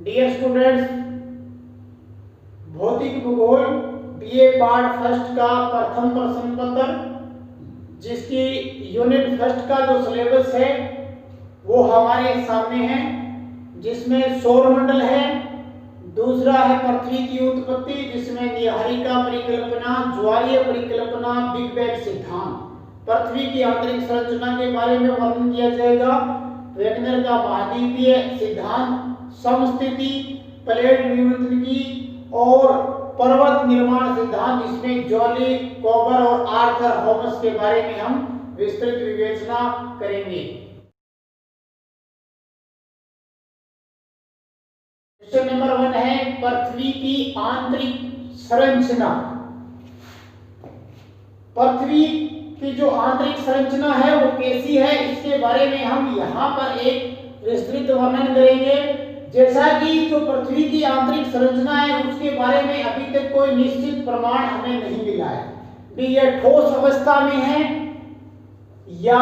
Dear students, भौतिक भूगोल BA part first का प्रथम प्रश्न पत्र जिसकी यूनिट फर्स्ट का जो सिलेबस है वो हमारे सामने है, जिसमें सौरमंडल है, दूसरा है पृथ्वी की उत्पत्ति जिसमें न्याहारिका परिकल्पना, ज्वारीय परिकल्पना, बिग बैंग सिद्धांत, पृथ्वी की आंतरिक संरचना के बारे में वर्णन किया जाएगा, वेगनर का महाद्वीपीय सिद्धांत, समस्थिति, प्लेट विवर्तन की और पर्वत निर्माण सिद्धांत, इसमें जॉली, कॉपर और आर्थर हॉमस के बारे में हम विस्तृत विवेचना करेंगे। क्वेश्चन नंबर 1 है पृथ्वी की आंतरिक संरचना। पृथ्वी की जो आंतरिक संरचना है वो कैसी है, इसके बारे में हम यहाँ पर एक विस्तृत वर्णन करेंगे। जैसा कि जो पृथ्वी की आंतरिक संरचना है उसके बारे में अभी तक कोई निश्चित प्रमाण हमें नहीं मिला है कि यह ठोस अवस्था में है या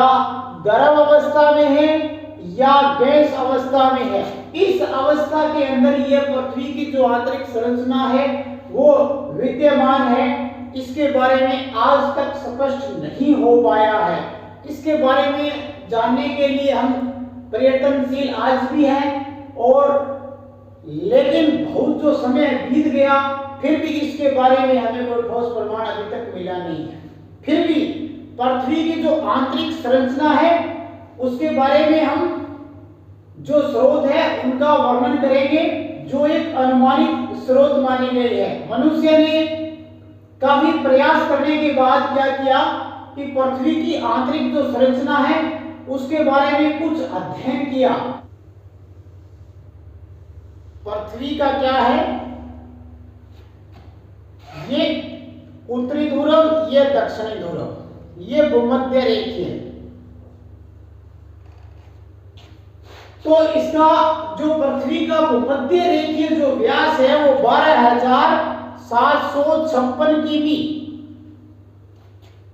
द्रव अवस्था में है या गैस अवस्था में है। इस अवस्था के अंदर यह पृथ्वी की जो आंतरिक संरचना है वो विद्यमान है, इसके बारे में आज तक स्पष्ट नहीं हो पाया है। इसके बारे में जानने के लिए हम प्रयत्नशील आज भी हैं, और लेकिन बहुत जो समय बीत गया फिर भी इसके बारे में हमें कोई ठोस प्रमाण अभी तक मिला नहीं है। फिर भी पृथ्वी की जो आंतरिक संरचना है उसके बारे में हम जो स्रोत है उनका वर्णन करेंगे, जो एक अनुमानित स्रोत मानी गई है। मनुष्य ने काफी प्रयास करने के बाद क्या किया कि पृथ्वी की आंतरिक जो संरचना है उसके बारे में कुछ अध्ययन किया। पृथ्वी का क्या है, ये उत्तरी ध्रुव, ये दक्षिणी ध्रुव, ये भूमध्य रेखीय है। तो इसका जो पृथ्वी का भूमध्य रेखीय जो व्यास है वो 12,756 किमी,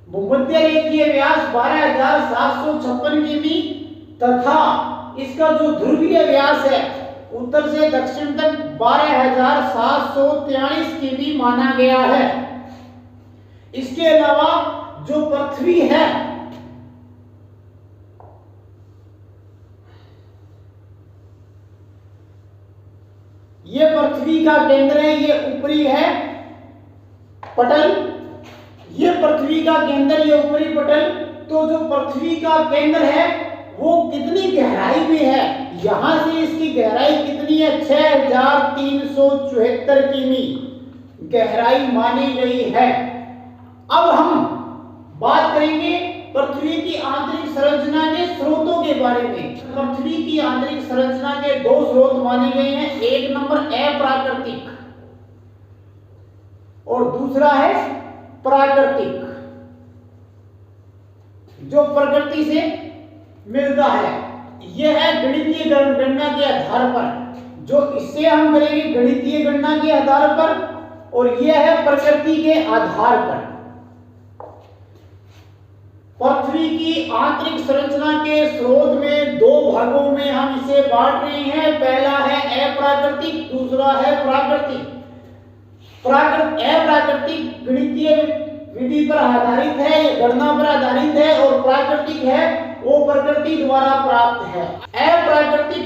भूमध्य रेखीय व्यास 12,756 किमी तथा इसका जो ध्रुवीय व्यास है उत्तर से दक्षिण तक 12,743 किमी माना गया है। इसके अलावा जो पृथ्वी है ये पृथ्वी का केंद्र है, ये ऊपरी है पटल, ये पृथ्वी का केंद्र, ये ऊपरी पटल। तो जो पृथ्वी का केंद्र है वो कितनी गहराई में है, यहां से इसकी गहराई कितनी है, 6,374 किमी गहराई मानी गई है। अब हम बात करेंगे पृथ्वी की आंतरिक संरचना के स्रोतों के बारे में। पृथ्वी की आंतरिक संरचना के दो स्रोत माने गए हैं, एक नंबर अप्राकृतिक और दूसरा है प्राकृतिक, जो प्रकृति से मिलता है। यह है गणितीय गणना के आधार पर, जो इससे हम करेंगे गणितीय गणना के आधार पर, और यह है प्रकृति के आधार पर। पृथ्वी की आंतरिक संरचना के स्रोत में दो भागों में हम इसे बांट रहे हैं। पहला है अप्राकृतिक, दूसरा है प्राकृतिक। अप्राकृतिक गणितीय विधि पर आधारित है, गणना पर आधारित है, और प्राकृतिक है वो प्रकृति द्वारा प्राप्त है। अप्राकृतिक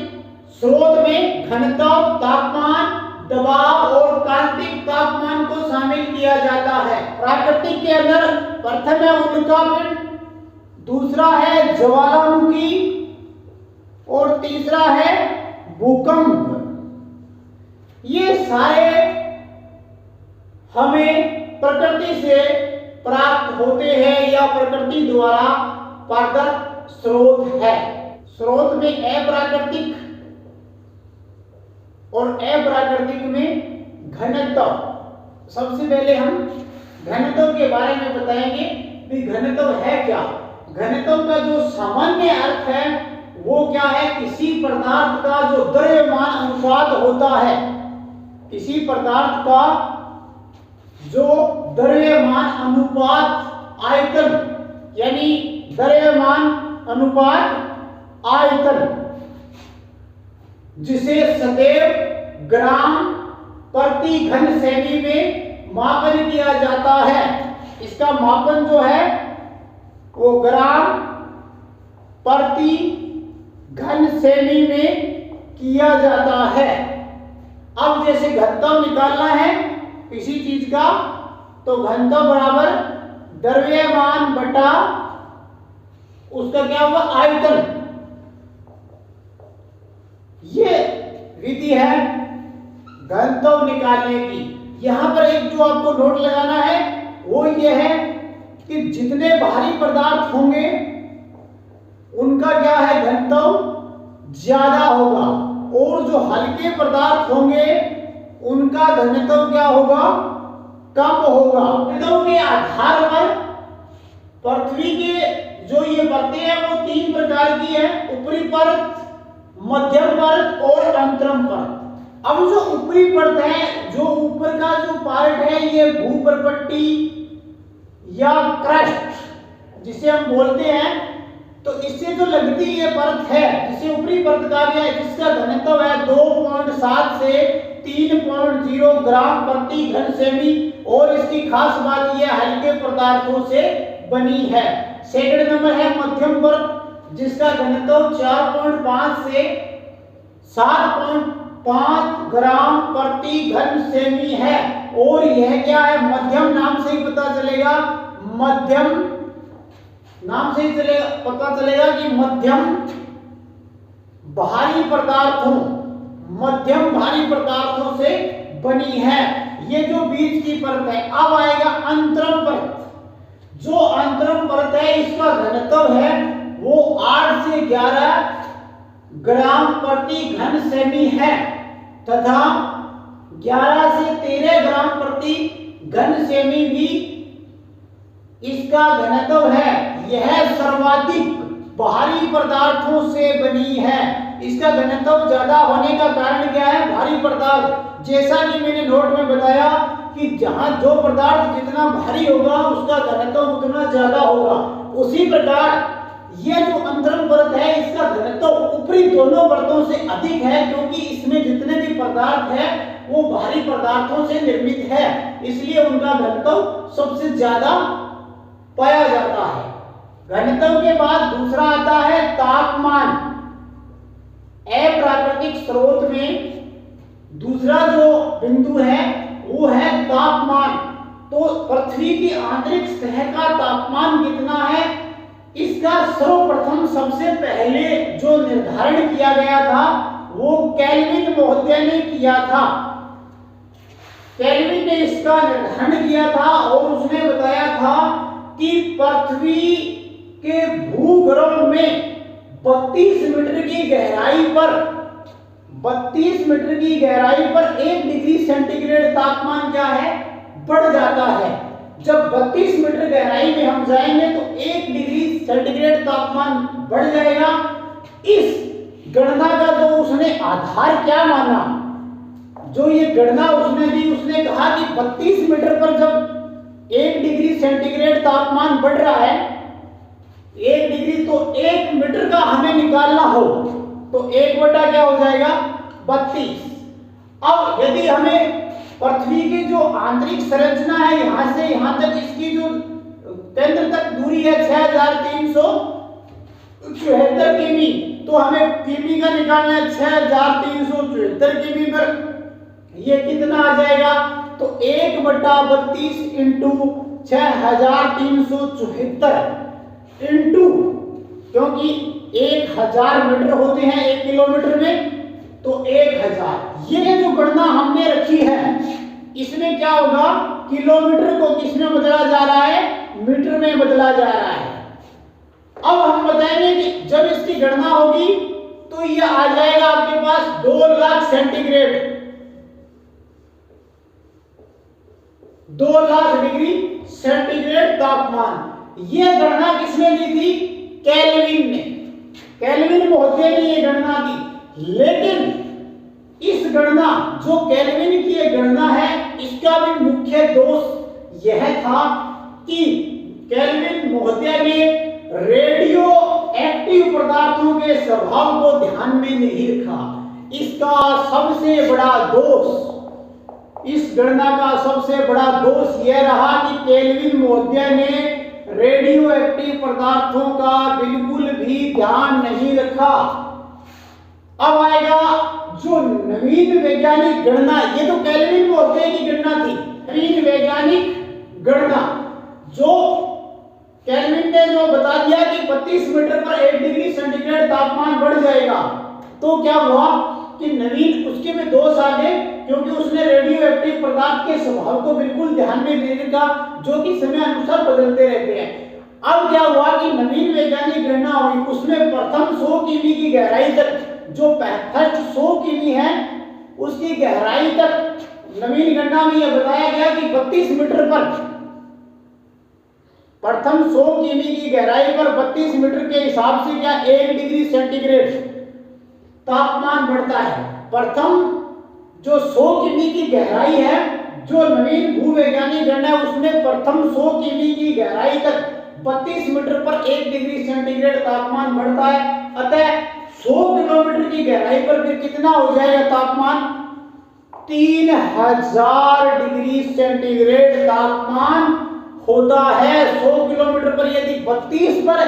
स्रोत में घनत्व, तापमान, दबाव और काल्पनिक तापमान को शामिल किया जाता है। प्राकृतिक के अंदर प्रथम है उल्कापिंड, दूसरा है ज्वालामुखी और तीसरा है भूकंप। ये सारे हमें प्रकृति से प्राप्त होते हैं या प्रकृति द्वारा प्रदत्त स्रोत है। स्रोत में अप्राकृतिक और अप्राकृतिक में घनत्व। सबसे पहले हम घनत्व के बारे में बताएंगे कि घनत्व है क्या। घनत्व का जो सामान्य अर्थ है वो क्या है, किसी पदार्थ का जो द्रव्यमान अनुपात होता है, किसी पदार्थ का जो द्रव्यमान अनुपात आयतन, यानी द्रव्यमान अनुपात आयतन, जिसे सदैव ग्राम प्रति घन सेमी में मापन किया जाता है। इसका मापन जो है वो ग्राम प्रति घन सेमी में किया जाता है। अब जैसे घनत्व निकालना है किसी चीज का, तो घनत्व बराबर द्रव्यमान बटा उसका क्या होगा, आयतन। ये विधि है घनत्व निकालने की। यहां पर एक जो आपको नोट लगाना है वो ये है कि जितने भारी पदार्थ होंगे उनका क्या है, घनत्व ज्यादा होगा, और जो हल्के पदार्थ होंगे उनका घनत्व क्या होगा, कम होगा। घनत्व के आधार पर पृथ्वी के जो ये परतें हैं वो 3 प्रकार की है, ऊपरी परत, मध्यम परत और अंतरम परत। अब जो ऊपरी परत है, जो ऊपर का जो पार्ट है, ये भूपर्पट्टी या क्रस्ट जिसे हम बोलते हैं, तो इससे जो लगती ये परत है जिसे ऊपरी परत कहा गया है, जिसका घनत्व है 2.7 से 3.0 ग्राम प्रति घन सेमी, और इसकी खास बात यह हल्के पदार्थों से बनी है। सेकंड नंबर है मध्यम परत, जिसका घनत्व 4.5 से 7.5 ग्राम प्रति घन सेमी है, और यह क्या है, मध्यम नाम से ही पता चलेगा, मध्यम नाम से ही पता चलेगा कि मध्यम भारी पदार्थों, मध्यम भारी पदार्थों से बनी है। ये जो बीच की परत है। अब आएगा अंतरम परत। जो अंतरम परत है इसका घनत्व है वो 8 से 11 ग्राम प्रति घन सेमी है, तथा 11 से 13 ग्राम प्रति घन सेमी भी इसका घनत्व है। यह सर्वाधिक भारी पदार्थों से बनी है। इसका घनत्व ज्यादा होने का कारण क्या है, भारी पदार्थ। जैसा कि मैंने नोट में बताया कि जहां जो पदार्थ जितना भारी होगा उसका घनत्व उतना ज्यादा होगा। उसी प्रकार यह जो अंतरम परत है इसका घनत्व ऊपरी दोनों परतों से अधिक है, क्योंकि इसमें जितने भी पदार्थ है वो भारी पदार्थों से निर्मित है, इसलिए उनका घनत्व सबसे ज्यादा पाया जाता है। घनत्व के बाद दूसरा आता है तापमान। अप्राकृतिक स्रोत में दूसरा जो बिंदु है वो है तापमान। तो पृथ्वी की आंतरिक सतह का तापमान कितना है, इसका सर्वप्रथम सबसे पहले जो निर्धारण किया गया था वो केल्विन महोदय ने किया था। केल्विन ने इसका निर्धारण किया था और उसने बताया था कि पृथ्वी के भूगर्भ में 32 मीटर की गहराई पर 1 डिग्री सेंटीग्रेड तापमान क्या है, बढ़ जाता है। जब 32 मीटर गहराई में हम जाएंगे तो 1 डिग्री सेंटीग्रेड तापमान बढ़ जाएगा। इस गणना का जो उसने आधार क्या माना, जो ये गणना उसने दी, उसने कहा कि 32 मीटर पर जब 1 डिग्री सेंटीग्रेड तापमान बढ़ रहा है, 1 डिग्री तो 1 मीटर का हमें निकालना हो तो 1 बटा क्या हो जाएगा, 32। अब यदि हमें पृथ्वी की जो आंतरिक संरचना है यहां से यहां तक, इसकी जो केंद्र तक दूरी है 6374 किमी, तो हमें किमी का निकालना है 6374 किमी पर। ये कितना आ जाएगा, तो 1/32 इंटू 6374 इंटू, क्योंकि 1000 मीटर होते हैं 1 किलोमीटर में, तो 1000। ये जो गणना हमने रखी है इसमें क्या होगा, किलोमीटर को किस में बदला जा रहा है, मीटर में बदला जा रहा है। अब हम बताएंगे कि जब इसकी गणना होगी तो ये आ जाएगा आपके पास 2 lakh centigrade, 2 lakh degree centigrade तापमान। यह गणना किसने दी थी, केल्विन ने, केल्विन महोदय ने यह गणना की। लेकिन इस गणना, जो केल्विन की यह गणना है, इसका भी मुख्य दोष यह था कि केल्विन महोदय ने रेडियो एक्टिव पदार्थों के स्वभाव को ध्यान में नहीं रखा। इसका सबसे बड़ा दोष, इस गणना का सबसे बड़ा दोष यह रहा कि केल्विन महोदय ने रेडियो एक्टिव पदार्थों का बिल्कुल भी ध्यान नहीं रखा। अब आएगा जो नवीन वैज्ञानिक गणना, ये तो केल्विन महोदय की गणना थी, नवीन वैज्ञानिक गणना जो केल्विन ने जो बता दिया कि 32 मीटर पर 1 डिग्री सेंटीग्रेड तापमान बढ़ जाएगा, तो क्या हुआ कि नवीन उसके में दोष आ गए क्योंकि उसने रेडियो एक्टिव पदार्थ के स्वभाव को बिल्कुल ध्यान में नहीं रखा, जो कि समय अनुसार बदलते रहते हैं। अब क्या हुआ कि नवीन वैज्ञानिक गणना हुई, उसमें प्रथम 100 किमी की गहराई तक, जो फर्स्ट 100 किमी है उसकी गहराई तक नवीन गणना में यह बताया गया कि 32 मीटर पर, प्रथम 100 किमी की गहराई पर 32 मीटर के हिसाब से क्या 1 डिग्री सेंटीग्रेड तापमान बढ़ता है। प्रथम जो 100 किमी की गहराई है, जो नवीन भूवैज्ञानिक गणना है उसमें प्रथम 100 किमी की गहराई तक 32 मीटर पर 1 डिग्री सेंटीग्रेड तापमान बढ़ता है। अतः 100 किलोमीटर की गहराई पर फिर कितना हो जाएगा तापमान? 3000 डिग्री सेंटीग्रेड तापमान होता है 100 किलोमीटर पर। यदि 32 पर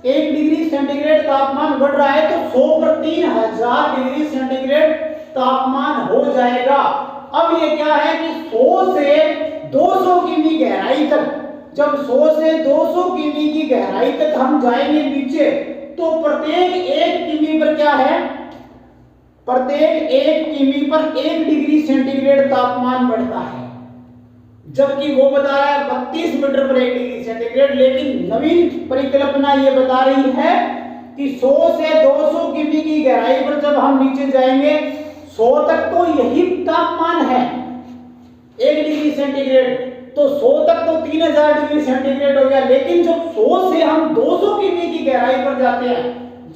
1 डिग्री सेंटीग्रेड तापमान बढ़ रहा है तो 100 पर 3000 डिग्री सेंटीग्रेड तापमान हो जाएगा। अब ये क्या है कि 100 से 200 किमी गहराई तक, जब 100 से 200 किमी की गहराई तक हम जाएंगे नीचे, तो प्रत्येक 1 किमी पर क्या है, प्रत्येक 1 किमी पर 1 डिग्री सेंटीग्रेड तापमान बढ़ता है, जबकि वो बता रहा है 32 मीटर पर 1 डिग्री सेंटीग्रेड। लेकिन नवीन परिकल्पना ये बता रही है कि 100 से 200 किमी की गहराई पर जब हम नीचे जाएंगे 100 तक तो यही तापमान है 1 डिग्री सेंटीग्रेड, तो 100 तक तो 3000 डिग्री सेंटीग्रेड हो गया। लेकिन जब 100 से हम 200 किमी की गहराई पर जाते हैं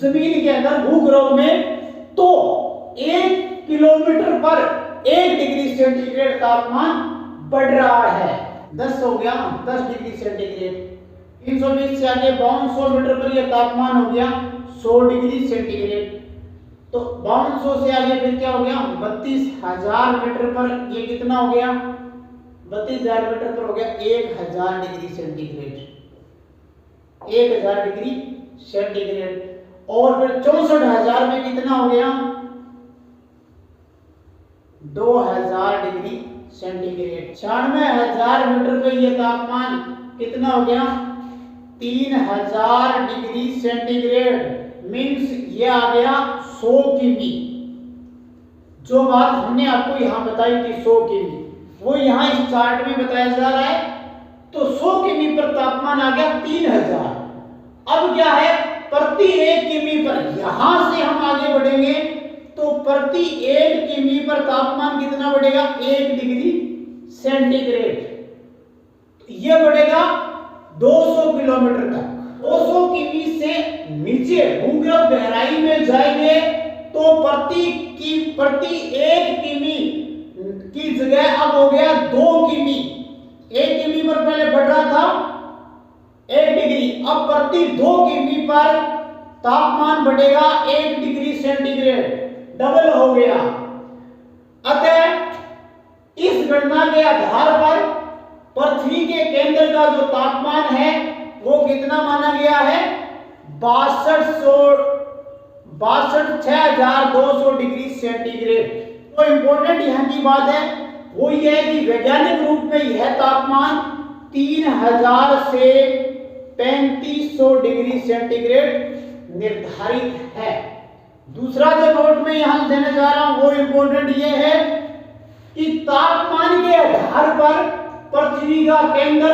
जमीन के अंदर भूगर्भ में, तो 1 किलोमीटर पर 1 डिग्री सेंटीग्रेड तापमान बढ़ रहा है। 10 हो गया, 10 डिग्री सेंटीग्रेड। 320 से आगे 5200 मीटर पर यह तापमान हो गया 100 डिग्री सेंटीग्रेड। तो 5200 से आगे फिर क्या हो गया, 32000 मीटर पर ये कितना हो गया, 32000 मीटर पर हो गया 1000 डिग्री सेंटीग्रेड, 1000 डिग्री सेंटीग्रेड। और फिर 64000 में कितना हो गया, 2000 डिग्री सेंटीग्रेड। 96000 मीटर पे ये तापमान कितना हो गया, 3000 डिग्री सेंटीग्रेड। मीन्स ये आ गया 100 किमी। जो बात हमने आपको यहां बताई थी 100 किमी, वो यहां इस चार्ट में बताया जा रहा है। तो 100 किमी पर तापमान आ गया 3000। अब क्या है, प्रति 1 किमी पर, यहां से हम आगे बढ़ेंगे तो प्रति 1 किमी पर तापमान कितना बढ़ेगा, 1 डिग्री सेंटीग्रेड। यह बढ़ेगा 200 किलोमीटर तक। 200 किमी से नीचे भूगर्भ गहराई में जाएंगे तो प्रति 1 किमी की जगह अब हो गया 2 किमी। 1 किमी पर पहले बढ़ रहा था 1 डिग्री, अब प्रति 2 किमी पर तापमान बढ़ेगा 1 डिग्री सेंटीग्रेड, डबल हो गया। अतः इस गणना के आधार पर पृथ्वी के केंद्र का जो तापमान है वो कितना माना गया है, 62,200 डिग्री सेंटीग्रेड। तो इंपॉर्टेंट यहाँ की बात है वो ये है कि वैज्ञानिक रूप में यह तापमान 3000 से 3500 डिग्री सेंटीग्रेड निर्धारित है। दूसरा जो नोट में यहां देने जा रहा हूं वो इंपॉर्टेंट ये है कि तापमान के आधार पर पृथ्वी का केंद्र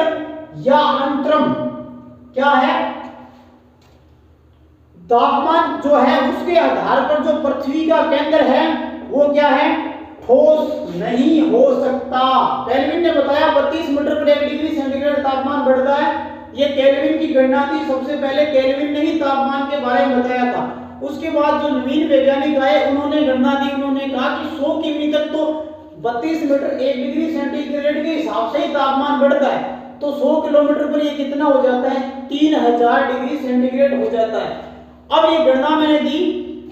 या अंतरम क्या है, तापमान जो है उसके आधार पर जो पृथ्वी का केंद्र है वो क्या है, ठोस नहीं हो सकता। केल्विन ने बताया 32 मीटर पर 1 डिग्री सेंटीग्रेड तापमान बढ़ता है। ये केल्विन की गणना थी, सबसे पहले केल्विन ने ही तापमान के बारे में बताया था। उसके बाद जो नवीन वैज्ञानिक आए उन्होंने गणना दी, उन्होंने कहा कि 100 किमी तक तो 32 मीटर 1 डिग्री सेंटीग्रेड के हिसाब से ही तापमान बढ़ता है, तो 100 किलोमीटर पर ये कितना हो जाता है, 3000 डिग्री सेंटीग्रेड हो जाता है। अब ये गणना मैंने दी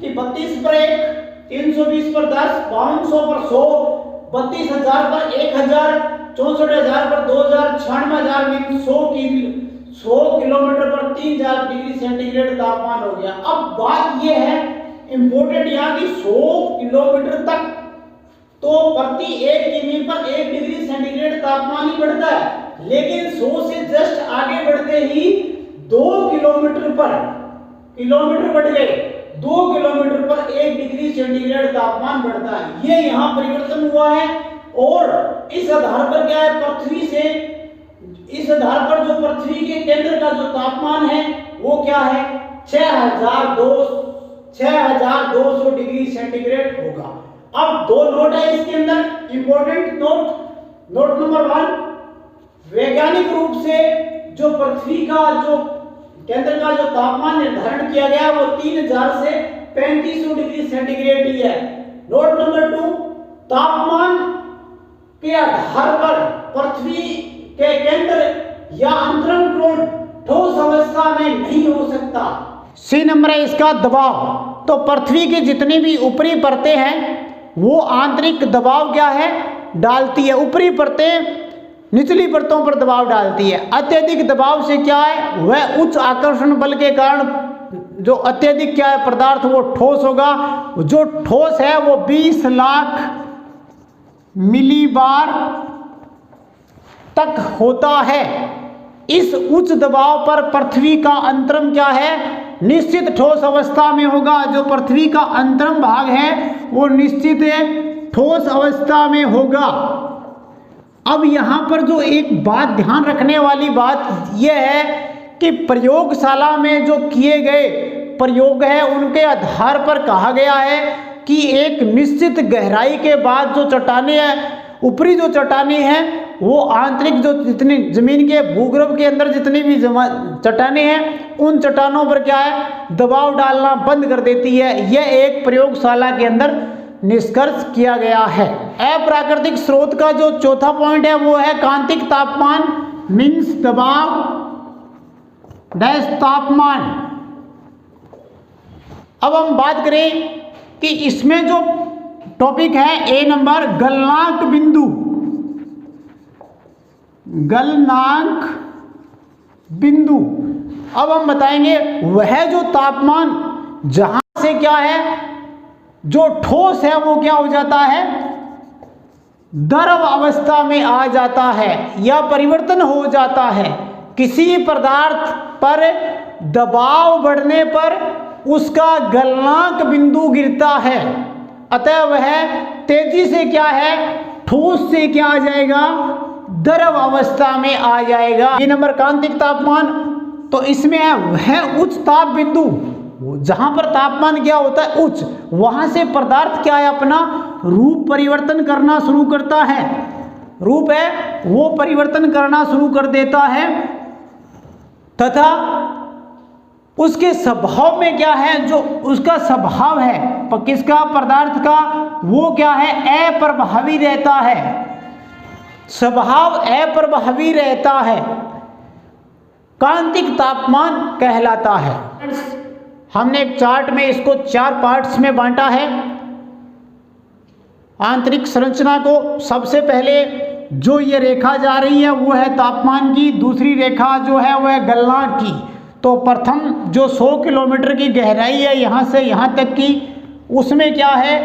कि 32 पर 1 320 पर 10, 5200 पर 100, 32,000 पर 1,000, 64,000 पर 2,000, 96,000 मीन 100 किलोमीटर पर 3,000 डिग्री सेंटीग्रेड तापमान हो गया। अब बात यह है इंपोर्टेंट यहाँ की 100 किलोमीटर तक तो प्रति 1 किमी पर 1 डिग्री सेंटीग्रेड तापमान ही बढ़ता है, लेकिन 100 से जस्ट आगे बढ़ते ही 2 किलोमीटर बढ़ गए, 2 किलोमीटर पर 1 डिग्री सेंटीग्रेड तापमान बढ़ता है। ये यहाँ परिवर्तन हुआ है और इस आधार पर क्या है, इस आधार पर जो पृथ्वी के केंद्र का जो तापमान है वो क्या है, 6200 डिग्री सेंटीग्रेड होगा। अब 2 नोट है इसके अंदर इंपॉर्टेंट नोट नंबर 1, वैज्ञानिक रूप से जो पृथ्वी का जो केंद्र का जो तापमान निर्धारण किया गया वो 3000 से 3500 डिग्री सेंटीग्रेड ही है। नोट नंबर 2, तापमान के आधार पर पृथ्वी के केंद्र या अंतरंग कोण ठोस अवस्था में नहीं हो सकता। सी नंबर है इसका दबाव। तो पृथ्वी की जितनी भी ऊपरी परतें हैं वो आंतरिक दबाव क्या है डालती है, ऊपरी परतें निचली परतों पर दबाव डालती है। अत्यधिक दबाव से क्या है, वह उच्च आकर्षण बल के कारण जो अत्यधिक क्या है पदार्थ वो ठोस होगा। जो ठोस है वो 20 लाख मिलीबार तक होता है। इस उच्च दबाव पर पृथ्वी का अंतरम क्या है, निश्चित ठोस अवस्था में होगा। जो पृथ्वी का अंतरम भाग है वो निश्चित ठोस अवस्था में होगा। अब यहाँ पर जो एक बात ध्यान रखने वाली बात यह है कि प्रयोगशाला में जो किए गए प्रयोग है उनके आधार पर कहा गया है कि एक निश्चित गहराई के बाद जो चट्टानें हैं, ऊपरी जो चट्टानें हैं वो आंतरिक जो जितनी जमीन के भूगर्भ के अंदर जितनी भी चट्टानें हैं उन चट्टानों पर क्या है दबाव डालना बंद कर देती है। यह एक प्रयोगशाला के अंदर निष्कर्ष किया गया है। अप्राकृतिक स्रोत का जो चौथा पॉइंट है वो है कांतिक तापमान मीन्स दबाव डैश तापमान। अब हम बात करें कि इसमें जो टॉपिक है ए नंबर गलनांक बिंदु। अब हम बताएंगे वह जो तापमान जहां से क्या है जो ठोस है वो क्या हो जाता है द्रव अवस्था में आ जाता है या परिवर्तन हो जाता है। किसी पदार्थ पर दबाव बढ़ने पर उसका गलनांक बिंदु गिरता है, अतः वह तेजी से क्या है ठोस से क्या आ जाएगा द्रव अवस्था में आ जाएगा। ये नंबर कांतिक तापमान। तो इसमें है वह उच्च ताप बिंदु जहां पर तापमान क्या होता है उच्च, वहां से पदार्थ क्या है अपना रूप परिवर्तन करना शुरू करता है, रूप है वो परिवर्तन करना शुरू कर देता है तथा उसके स्वभाव में क्या है जो उसका स्वभाव है किसका पदार्थ का वो क्या है अप्रभावी रहता है, स्वभाव अप्रभावी रहता है, कांतिक तापमान कहलाता है। हमने एक चार्ट में इसको 4 पार्ट्स में बांटा है। आंतरिक संरचना को सबसे पहले जो ये रेखा जा रही है वो है तापमान की, दूसरी रेखा जो है वह है गलनांक की। तो प्रथम जो 100 किलोमीटर की गहराई है यहाँ से यहाँ तक की, उसमें क्या है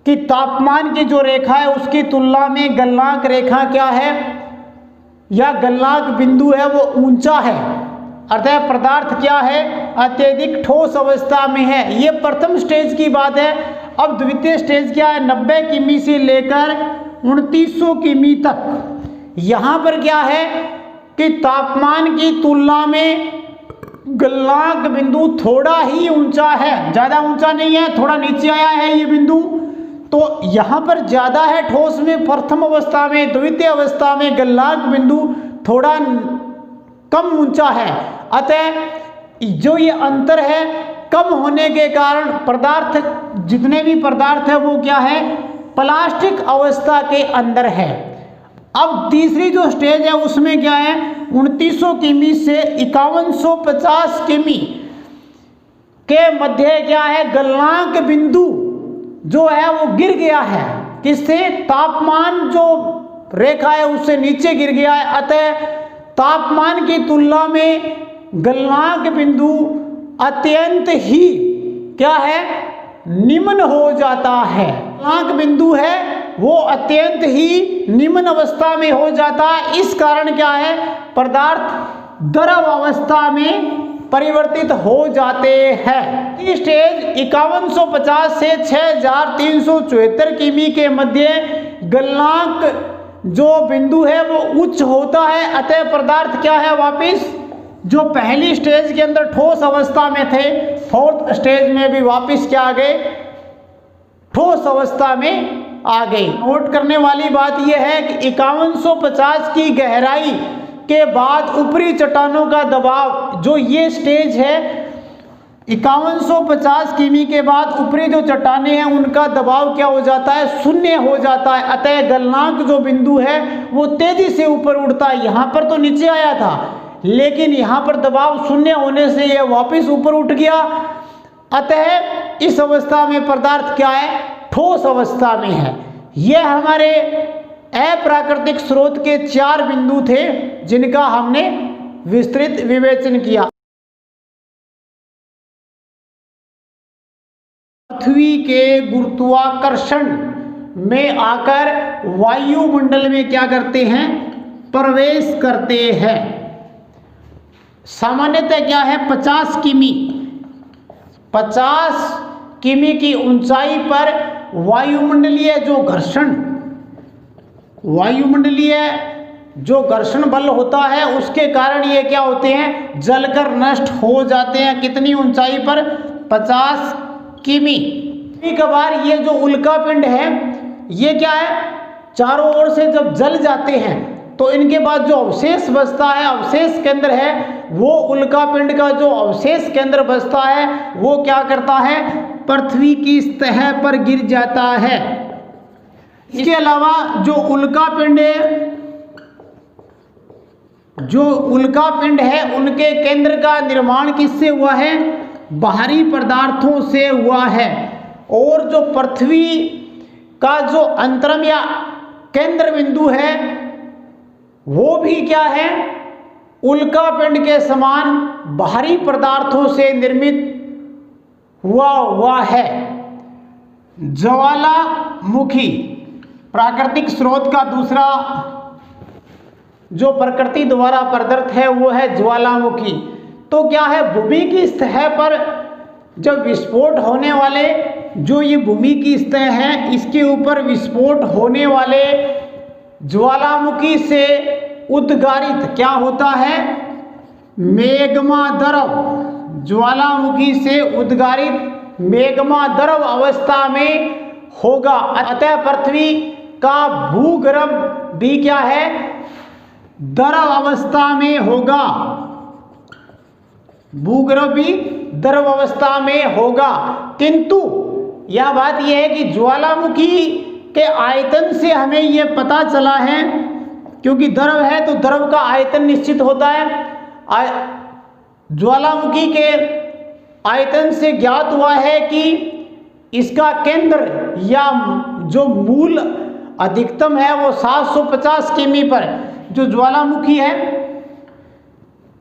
कि तापमान की जो रेखा है उसकी तुलना में गलनांक रेखा क्या है या गलनांक बिंदु है वो ऊंचा है, अतः पदार्थ क्या है अत्यधिक ठोस अवस्था में है। ये प्रथम स्टेज की बात है। अब द्वितीय स्टेज क्या है 90 किमी से लेकर 2900 किमी तक। यहाँ पर क्या है कि तापमान की तुलना में गलनांक बिंदु थोड़ा ही ऊंचा है, ज़्यादा ऊंचा नहीं है, थोड़ा नीचे आया है ये बिंदु। तो यहाँ पर ज़्यादा है ठोस में प्रथम अवस्था में, द्वितीय अवस्था में गलनांक बिंदु थोड़ा कम ऊंचा है। अतः जो ये अंतर है कम होने के कारण पदार्थ जितने भी पदार्थ है वो क्या है प्लास्टिक अवस्था के अंदर है। अब तीसरी जो स्टेज है उसमें क्या है 2900 किमी से 5150 किमी के मध्य क्या है, गलनांक बिंदु जो है वो गिर गया है। किससे? तापमान जो रेखा है उससे नीचे गिर गया है, अतः तापमान की तुलना में गलनांक बिंदु अत्यंत ही क्या है, निम्न हो जाता है। गलनांक बिंदु है वो अत्यंत ही निम्न अवस्था में हो जाता है। इस कारण क्या है, पदार्थ द्रव अवस्था में परिवर्तित हो जाते हैं। स्टेज 5150 से 6374 किमी के मध्य गलनांक जो बिंदु है वो उच्च होता है, अतः पदार्थ क्या है, वापिस जो पहली स्टेज के अंदर ठोस अवस्था में थे, फोर्थ स्टेज में भी वापिस क्या आ गए, ठोस अवस्था में आ गए। नोट करने वाली बात यह है कि 5150 की गहराई के बाद ऊपरी चट्टानों का दबाव, जो ये स्टेज है 5150 किमी के बाद ऊपरी जो चट्टानें हैं उनका दबाव क्या हो जाता है, शून्य हो जाता है। अतः गलनांक जो बिंदु है वो तेजी से ऊपर उड़ता है। यहाँ पर तो नीचे आया था, लेकिन यहाँ पर दबाव शून्य होने से यह वापस ऊपर उठ गया। अतः इस अवस्था में पदार्थ क्या है, ठोस अवस्था में है। यह हमारे अप्राकृतिक स्रोत के 4 बिंदु थे जिनका हमने विस्तृत विवेचन किया। पृथ्वी के गुरुत्वाकर्षण में आकर वायुमंडल में क्या करते हैं, प्रवेश करते हैं। सामान्यतः क्या है, 50 किमी 50 किमी की ऊंचाई पर वायुमंडलीय जो घर्षण बल होता है उसके कारण ये क्या होते हैं, जलकर नष्ट हो जाते हैं। कितनी ऊंचाई पर, 50 किमी। कभी-कभार ये जो उल्कापिंड है ये क्या है, चारों ओर से जब जल जाते हैं तो इनके बाद जो अवशेष बचता है, अवशेष केंद्र है, वो उल्कापिंड का जो अवशेष केंद्र बचता है वो क्या करता है, पृथ्वी की सतह पर गिर जाता है। इसके अलावा जो उल्कापिंड है उनके केंद्र का निर्माण किससे हुआ है, बाहरी पदार्थों से हुआ है। और जो पृथ्वी का जो अंतरम या केंद्र बिंदु है वो भी क्या है, उल्कापिंड के समान बाहरी पदार्थों से निर्मित हुआ है। ज्वालामुखी प्राकृतिक स्रोत का दूसरा जो प्रकृति द्वारा प्रदत्त है वो है ज्वालामुखी। तो क्या है, भूमि की सतह पर जब विस्फोट होने वाले, जो ये भूमि की सतह है इसके ऊपर विस्फोट होने वाले ज्वालामुखी से उद्गारित क्या होता है, मैग्मा द्रव। ज्वालामुखी से उद्गारित मैग्मा द्रव अवस्था में होगा। अतः पृथ्वी का भूगर्भ भी क्या है, द्रव अवस्था में होगा। भूगर्भ भी द्रव अवस्था में होगा। किंतु यह बात यह है कि ज्वालामुखी के आयतन से हमें यह पता चला है, क्योंकि द्रव है तो द्रव का आयतन निश्चित होता है। ज्वालामुखी के आयतन से ज्ञात हुआ है कि इसका केंद्र या जो मूल अधिकतम है वो 750 किमी पर जो ज्वालामुखी है,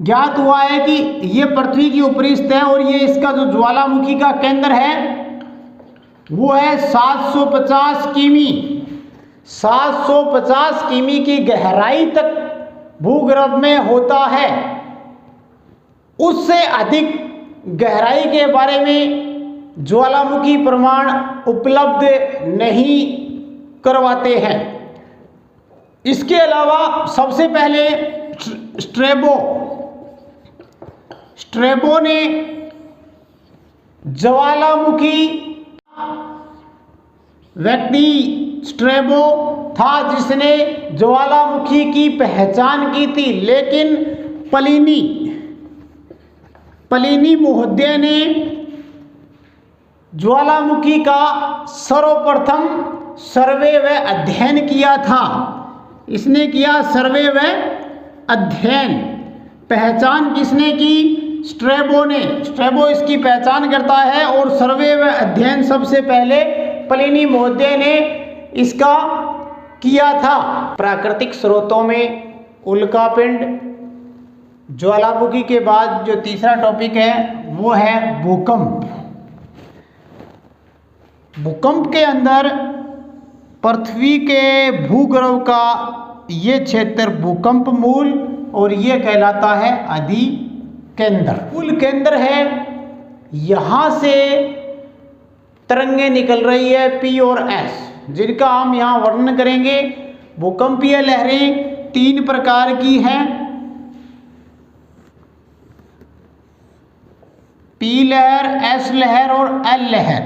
ज्ञात हुआ है कि ये पृथ्वी की ऊपरी सतह है और ये इसका जो ज्वालामुखी का केंद्र है वो है 750 किमी। 750 किमी की गहराई तक भूगर्भ में होता है। उससे अधिक गहराई के बारे में ज्वालामुखी प्रमाण उपलब्ध नहीं करवाते हैं। इसके अलावा सबसे पहले स्ट्रैबो ने ज्वालामुखी व्यक्ति स्ट्रैबो था जिसने ज्वालामुखी की पहचान की थी, लेकिन प्लिनी महोदय ने ज्वालामुखी का सर्वप्रथम सर्वे व अध्ययन किया था। इसने किया सर्वे व अध्ययन। पहचान किसने की? स्ट्रैबो इसकी पहचान करता है और सर्वे व अध्ययन सबसे पहले प्लिनी महोदय ने इसका किया था। प्राकृतिक स्रोतों में उल्कापिंड, ज्वालामुखी के बाद जो तीसरा टॉपिक है वो है भूकंप। भूकंप के अंदर पृथ्वी के भूगर्भ का ये क्षेत्र भूकंप मूल और ये कहलाता है अधिकेंद्र। मूल केंद्र है, यहाँ से तरंगे निकल रही है P और S, जिनका हम यहाँ वर्णन करेंगे। भूकंपीय लहरें 3 प्रकार की हैं, P लहर, S लहर और L लहर।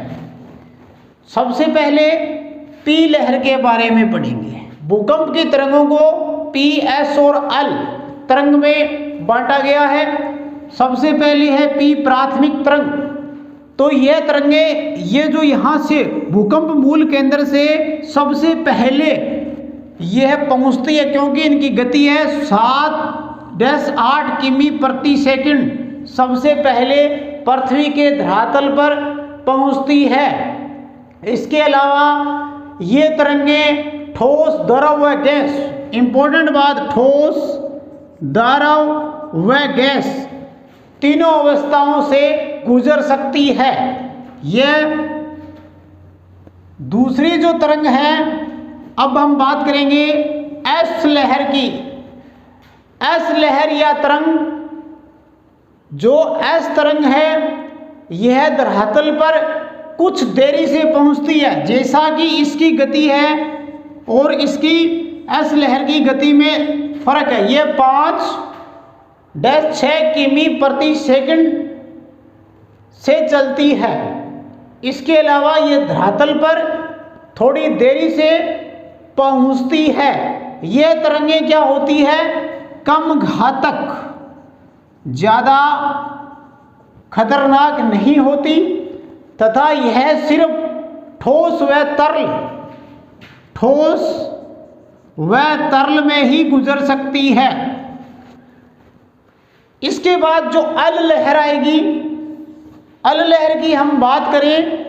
सबसे पहले P लहर के बारे में पढ़ेंगे। भूकंप की तरंगों को P, S और L तरंग में बांटा गया है। सबसे पहली है P प्राथमिक तरंग। तो यह तरंगे, ये जो यहाँ से भूकंप मूल केंद्र से सबसे पहले यह पहुँचती है, क्योंकि इनकी गति है 7-8 किमी प्रति सेकंड, सबसे पहले पृथ्वी के धरातल पर पहुँचती है। इसके अलावा ये तरंगे ठोस, द्रव व गैस, इंपॉर्टेंट बात, ठोस, द्रव व गैस तीनों अवस्थाओं से गुजर सकती है। यह दूसरी जो तरंग है, अब हम बात करेंगे एस लहर की। एस लहर या तरंग, जो एस तरंग है, यह धरातल पर कुछ देरी से पहुंचती है। जैसा कि इसकी गति है और इसकी एस लहर की गति में फर्क है। यह 5-6 किमी प्रति सेकंड से चलती है। इसके अलावा यह धरातल पर थोड़ी देरी से पहुंचती है। यह तरंगें क्या होती है, कम घातक, ज़्यादा खतरनाक नहीं होती, तथा यह सिर्फ ठोस व तरल में ही गुजर सकती है। इसके बाद जो अल लहर आएगी, अल लहर की हम बात करें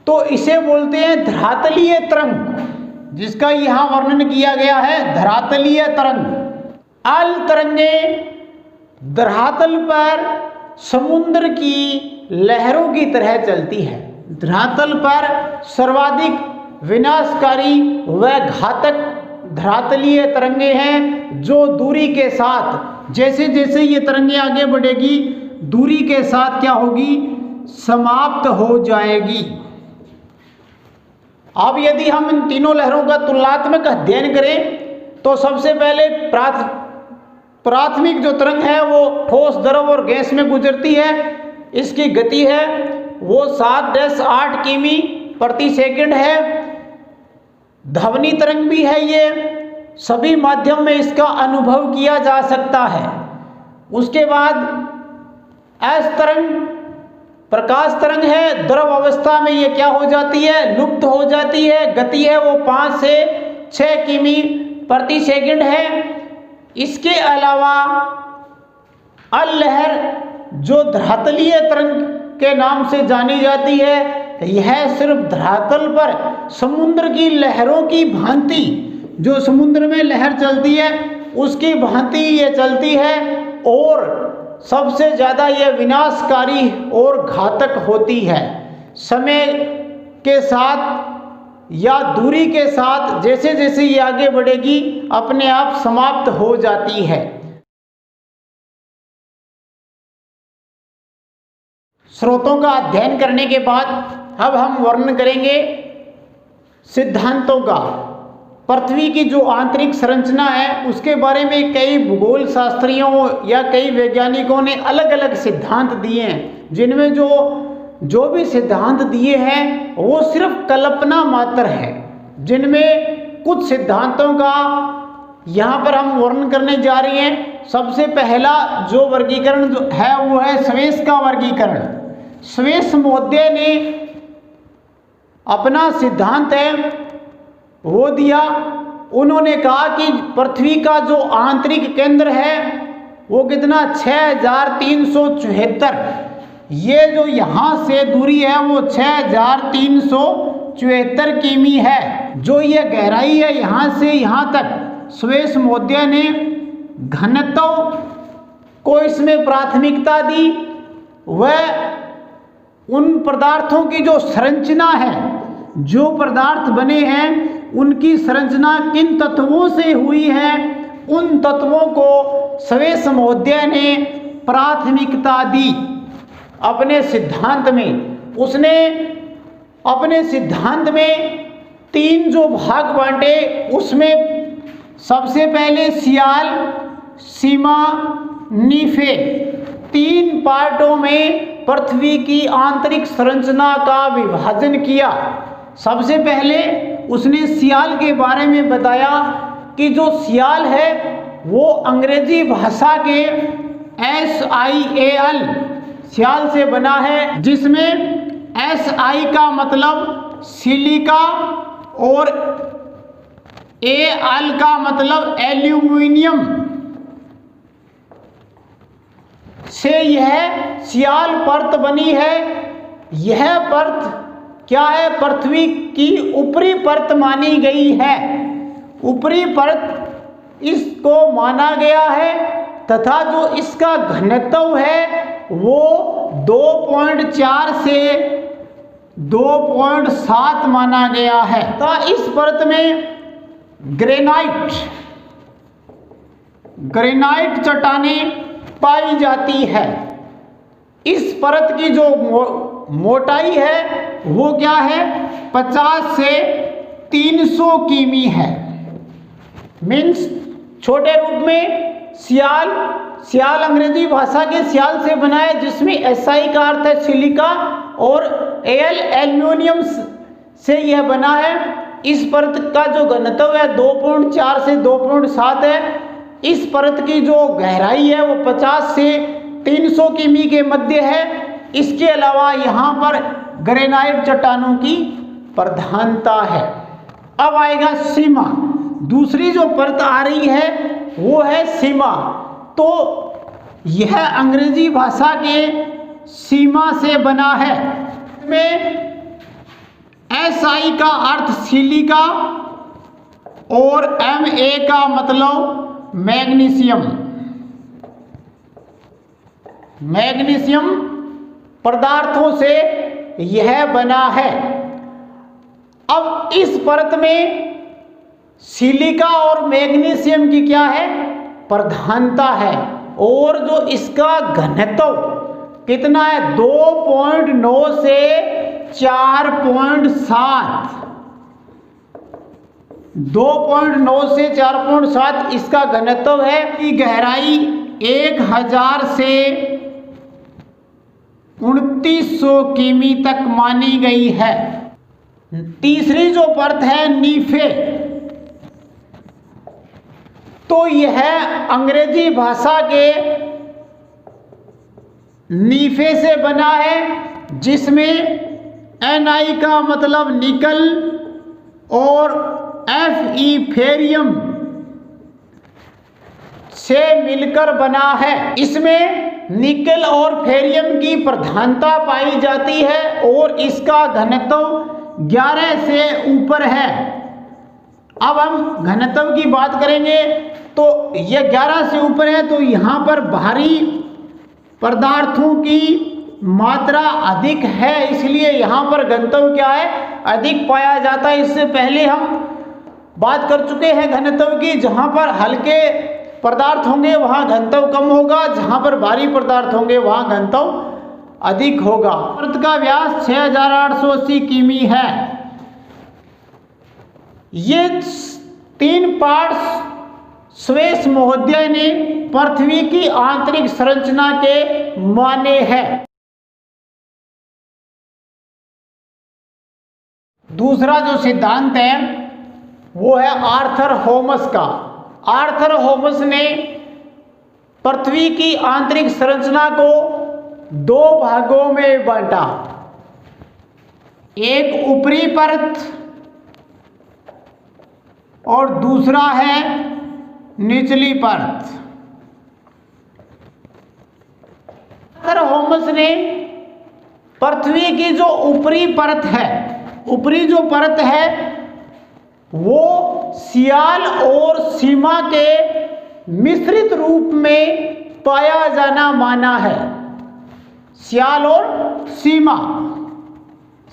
तो इसे बोलते हैं धरातलीय तरंग, जिसका यहां वर्णन किया गया है धरातलीय तरंग। अल तरंगे धरातल पर समुद्र की लहरों की तरह चलती है। धरातल पर सर्वाधिक विनाशकारी व घातक धरातलीय तरंगे हैं, जो दूरी के साथ, जैसे जैसे ये तरंगे आगे बढ़ेगी, दूरी के साथ क्या होगी, समाप्त हो जाएगी। अब यदि हम इन तीनों लहरों का तुलनात्मक अध्ययन करें तो सबसे पहले प्राथमिक जो तरंग है वो ठोस, द्रव और गैस में गुजरती है। इसकी गति है वो 7-8 किमी प्रति सेकंड है। ध्वनि तरंग भी है, ये सभी माध्यम में इसका अनुभव किया जा सकता है। उसके बाद एस तरंग प्रकाश तरंग है। द्रव अवस्था में ये क्या हो जाती है, लुप्त हो जाती है। गति है वो 5 से 6 किमी प्रति सेकंड है। इसके अलावा अल लहर जो धरातलीय तरंग के नाम से जानी जाती है, यह सिर्फ धरातल पर समुद्र की लहरों की भांति, जो समुद्र में लहर चलती है उसकी भांति ये चलती है, और सबसे ज़्यादा यह विनाशकारी और घातक होती है। समय के साथ या दूरी के साथ जैसे जैसे ये आगे बढ़ेगी अपने आप समाप्त हो जाती है। स्रोतों का अध्ययन करने के बाद अब हम वर्णन करेंगे सिद्धांतों का। पृथ्वी की जो आंतरिक संरचना है उसके बारे में कई भूगोल शास्त्रियों या कई वैज्ञानिकों ने अलग अलग सिद्धांत दिए हैं, जिनमें जो भी सिद्धांत दिए हैं वो सिर्फ कल्पना मात्र है। जिनमें कुछ सिद्धांतों का यहाँ पर हम वर्णन करने जा रहे हैं। सबसे पहला जो वर्गीकरण जो है वो है स्वेस का वर्गीकरण। स्वेस महोदय ने अपना सिद्धांत है वो दिया। उन्होंने कहा कि पृथ्वी का जो आंतरिक केंद्र है वो कितना 6374। ये जो यहाँ से दूरी है वो 6374 किमी है। जो ये गहराई है यहाँ से यहाँ तक, सुरेश महोदय ने घनत्व को इसमें प्राथमिकता दी। वह उन पदार्थों की जो संरचना है, जो पदार्थ बने हैं उनकी संरचना किन तत्वों से हुई है, उन तत्वों को सुरेश महोदय ने प्राथमिकता दी अपने सिद्धांत में। उसने अपने सिद्धांत में 3 जो भाग बांटे, उसमें सबसे पहले सियाल, सीमा, नीफे, 3 पार्टों में पृथ्वी की आंतरिक संरचना का विभाजन किया। सबसे पहले उसने सियाल के बारे में बताया कि जो सियाल है वो अंग्रेजी भाषा के SIAL सियाल से बना है, जिसमें SI का मतलब सिलिका और AL का मतलब एल्यूमिनियम से यह सियाल परत बनी है। यह परत क्या है? पृथ्वी की ऊपरी परत मानी गई है। ऊपरी परत इसको माना गया है तथा जो इसका घनत्व है वो 2.4 से 2.7 माना गया है। तो इस परत में ग्रेनाइट चट्टानें पाई जाती है। इस परत की जो मोटाई है वो क्या है? 50 से 300 किमी है। मीन्स छोटे रूप में सियाल अंग्रेजी भाषा के सियाल से बना है, जिसमें SI का अर्थ है सिलिका और AL एल्यूमिनियम से यह बना है। इस परत का जो घनत्व है 2.4 से 2.7 है। इस परत की जो गहराई है वो 50 से 300 किमी के मध्य है। इसके अलावा यहाँ पर ग्रेनाइट चट्टानों की प्रधानता है। अब आएगा सीमा। दूसरी जो परत आ रही है वो है सीमा। तो यह अंग्रेजी भाषा के सीमा से बना है। इसमें SI का अर्थ सिलिका और MA का मतलब मैग्नीशियम पदार्थों से यह बना है। अब इस परत में सिलिका और मैग्नीशियम की क्या है? प्रधानता है। और जो इसका घनत्व कितना है? 2.9 से 4.7। 2.9 से 4.7 इसका घनत्व है। की गहराई 1000 से 2900 किमी तक मानी गई है। तीसरी जो परत है नीफे, तो यह अंग्रेजी भाषा के नीफे से बना है, जिसमें Ni का मतलब निकल और Fe फेरियम से मिलकर बना है। इसमें निकल और फेरियम की प्रधानता पाई जाती है और इसका घनत्व 11 से ऊपर है। अब हम घनत्व की बात करेंगे तो यह 11 से ऊपर है, तो यहाँ पर भारी पदार्थों की मात्रा अधिक है, इसलिए यहाँ पर घनत्व क्या है? अधिक पाया जाता है। इससे पहले हम बात कर चुके हैं घनत्व की। जहाँ पर हल्के पदार्थ होंगे वहाँ घनत्व कम होगा, जहाँ पर भारी पदार्थ होंगे वहाँ घनत्व अधिक होगा। परत का व्यास 6880 किमी है। ये 3 पार्ट्स सुरेश महोदय ने पृथ्वी की आंतरिक संरचना के माने हैं। दूसरा जो सिद्धांत है वो है आर्थर होमस का। आर्थर होमस ने पृथ्वी की आंतरिक संरचना को 2 भागों में बांटा। एक ऊपरी परत और दूसरा है निचली परत। आर्थर होमस ने पृथ्वी की जो ऊपरी परत है, ऊपरी जो परत है वो सियाल और सीमा के मिश्रित रूप में पाया जाना माना है। सियाल और सीमा,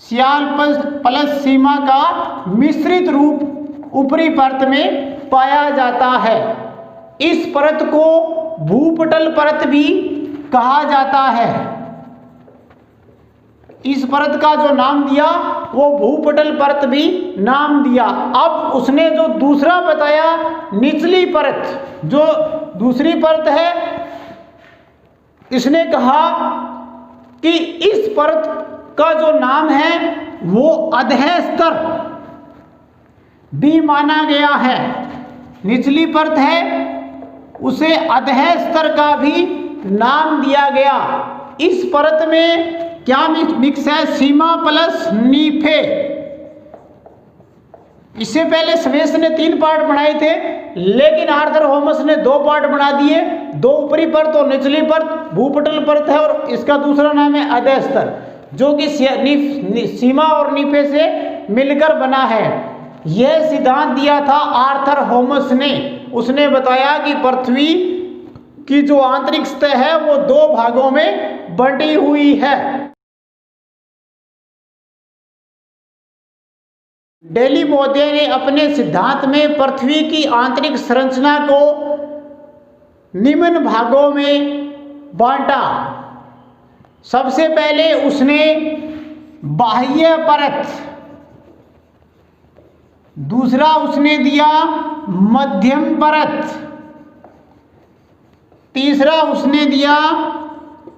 सियाल प्लस सीमा का मिश्रित रूप ऊपरी परत में पाया जाता है। इस परत को भूपटल परत भी कहा जाता है। इस परत का जो नाम दिया वो भूपटल परत भी नाम दिया। अब उसने जो दूसरा बताया निचली परत, जो दूसरी परत है, इसने कहा कि इस परत का जो नाम है वो अधः स्तर भी माना गया है। निचली परत है उसे अधः स्तर का भी नाम दिया गया। इस परत में क्या मिक्स है? सीमा प्लस नीफे। इससे पहले स्वेस ने 3 पार्ट बनाए थे, लेकिन आर्थर होमस ने 2 पार्ट बना दिए। 2 ऊपरी परत और निचली परत भूपटल परत है, और इसका दूसरा नाम है अधः स्तर, जो कि सीमा और नीफे से मिलकर बना है। यह सिद्धांत दिया था आर्थर होमस ने। उसने बताया कि पृथ्वी की जो आंतरिक सतह है वो 2 भागों में बंटी हुई है। डेली महोदय ने अपने सिद्धांत में पृथ्वी की आंतरिक संरचना को निम्न भागों में बांटा। सबसे पहले उसने बाह्य परत, दूसरा उसने दिया मध्यम परत, तीसरा उसने दिया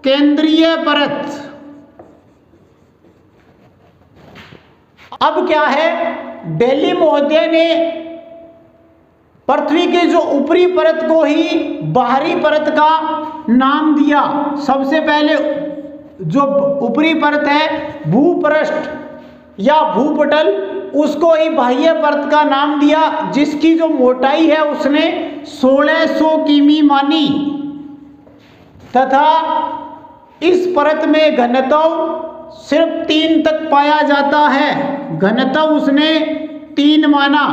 केंद्रीय परत। अब क्या है, डेली महोदय ने पृथ्वी के जो ऊपरी परत को ही बाहरी परत का नाम दिया। सबसे पहले जो ऊपरी परत है भूपृष्ठ या भूपटल, उसको ही बाह्य परत का नाम दिया, जिसकी जो मोटाई है उसने 1600 किमी मानी, तथा इस परत में घनत्व सिर्फ 3 तक पाया जाता है। घनत्व उसने 3 माना।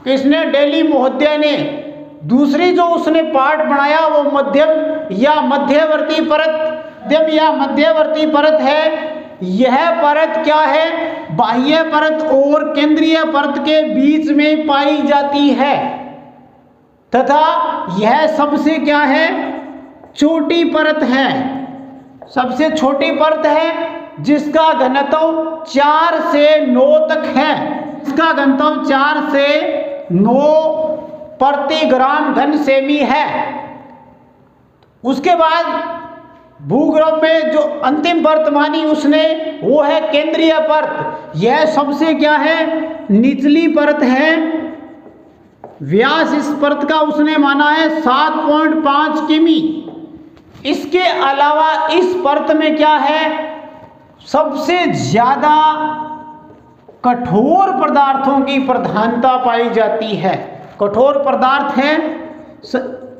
इसने डेली महोदय ने दूसरी जो उसने पार्ट बनाया वो मध्यम या मध्यवर्ती परत, मध्यम या मध्यवर्ती परत है। यह परत क्या है? बाह्य परत और केंद्रीय परत के बीच में पाई जाती है, तथा यह सबसे क्या है? छोटी परत है, सबसे छोटी परत है, जिसका घनत्व 4 से 9 तक है। इसका घनत्व 4 से 9 प्रति ग्राम घन सेमी है। उसके बाद भूगर्भ में जो अंतिम परत मानी उसने वो है केंद्रीय परत। यह सबसे क्या है? निचली परत है। व्यास इस परत का उसने माना है 7.5 किमी। इसके अलावा इस परत में क्या है? सबसे ज्यादा कठोर पदार्थों की प्रधानता पाई जाती है। कठोर पदार्थ है,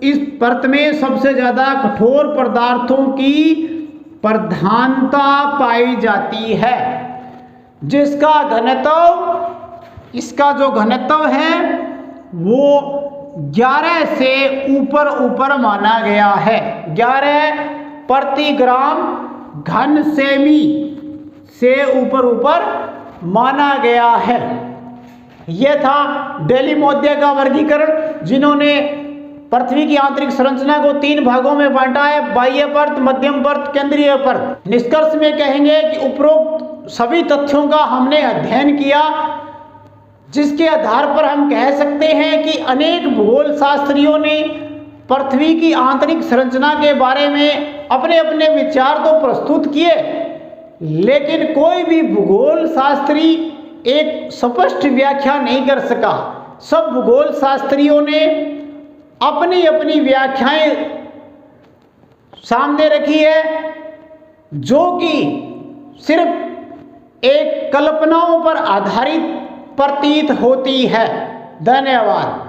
इस परत में सबसे ज्यादा कठोर पदार्थों की प्रधानता पाई जाती है, जिसका घनत्व, इसका जो घनत्व है वो 11 से ऊपर माना गया है। 11 प्रति ग्राम घन सेमी से ऊपर माना गया है। यह था डेली महोदय का वर्गीकरण, जिन्होंने पृथ्वी की आंतरिक संरचना को 3 भागों में बांटा है, बाह्य परत, मध्यम परत, केंद्रीय परत। निष्कर्ष में कहेंगे कि उपरोक्त सभी तथ्यों का हमने अध्ययन किया, जिसके आधार पर हम कह सकते हैं कि अनेक भूगोल शास्त्रियों ने पृथ्वी की आंतरिक संरचना के बारे में अपने अपने विचार तो प्रस्तुत किए, लेकिन कोई भी भूगोल शास्त्री एक स्पष्ट व्याख्या नहीं कर सका। सब भूगोल शास्त्रियों ने अपनी अपनी व्याख्याएं सामने रखी है, जो कि सिर्फ एक कल्पनाओं पर आधारित प्रतीत होती है। धन्यवाद।